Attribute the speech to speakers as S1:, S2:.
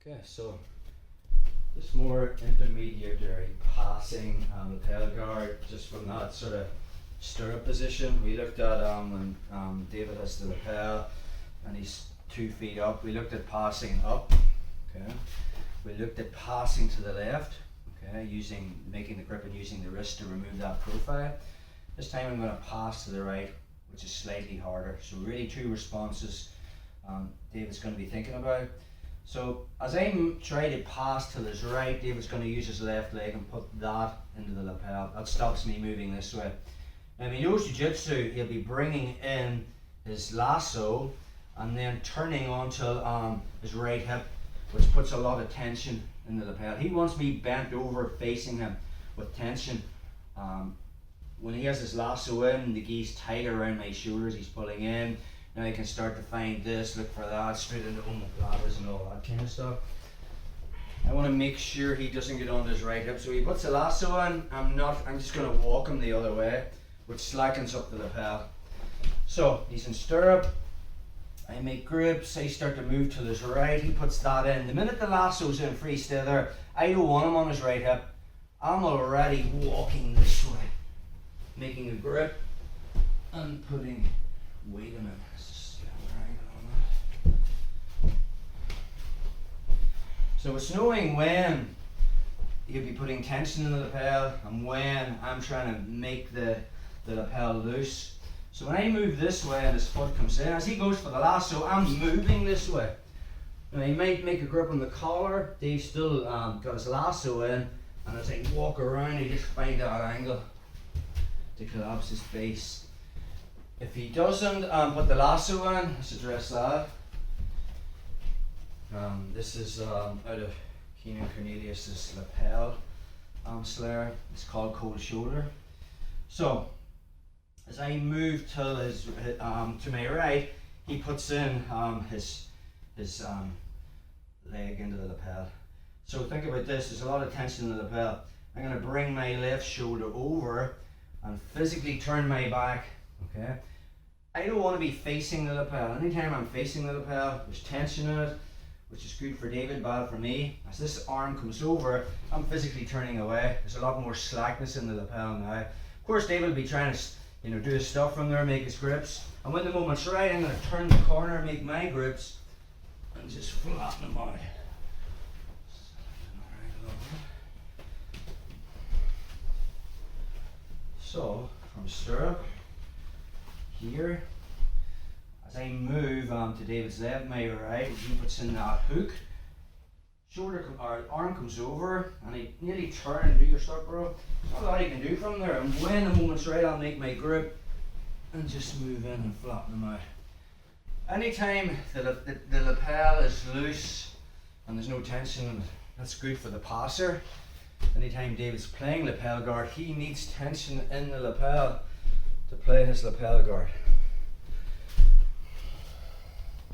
S1: Okay, so this more intermediary passing lapel guard, just from that sort of stirrup position. We looked at when David has the lapel and he's 2 feet up. We looked at passing up. Okay, we looked at passing to the left. Okay, making the grip and using the wrist to remove that profile. This time I'm going to pass to the right, which is slightly harder. So really 2 responses David's going to be thinking about. So as I try to pass to his right, David's going to use his left leg and put that into the lapel. That stops me moving this way. Now if he knows jiu-jitsu, he'll be bringing in his lasso and then turning onto his right hip, which puts a lot of tension in the lapel. He wants me bent over facing him with tension. When he has his lasso in, the gi's tight around my shoulders, he's pulling in. Now I can start to find this, look for that, straight into omoplatas and all that kind of stuff. I want to make sure he doesn't get onto his right hip. So he puts the lasso in, I'm just going to walk him the other way, which slackens up the lapel. So he's in stirrup, I make grips, I start to move to his right, he puts that in. The minute the lasso's in, free stay there, I don't want him on his right hip. I'm already walking this way, making a grip and putting weight in it. So it's knowing when you'll be putting tension in the lapel and when I'm trying to make the lapel loose. So when I move this way and his foot comes in, as he goes for the lasso, I'm moving this way. Now he might make a grip on the collar, Dave's still got his lasso in, and as I walk around I just find that angle to collapse his base. If he doesn't put the lasso in, let's address that. This is out of Keenan Cornelius's lapel slayer. It's called cold shoulder. So as I move to my right, he puts in his leg into the lapel. So think about this, there's a lot of tension in the lapel. I'm going to bring my left shoulder over and physically turn my back. Okay, I don't want to be facing the lapel. Anytime I'm facing the lapel, there's tension in it, which is good for David, bad for me. As this arm comes over, I'm physically turning away. There's a lot more slackness in the lapel now. Of course, David will be trying to do his stuff from there, make his grips. And when the moment's right, I'm going to turn the corner, make my grips, and just flatten them out. So, from stirrup, here, as I move to David's left, my right, he puts in that hook, arm comes over, and I nearly turn and do your stuff, bro. There's not a lot you can do from there, and when the moment's right, I'll make my grip and just move in and flatten them out. Anytime the lapel is loose and there's no tension, that's good for the passer. Anytime David's playing lapel guard, he needs tension in the lapel to play his lapel guard.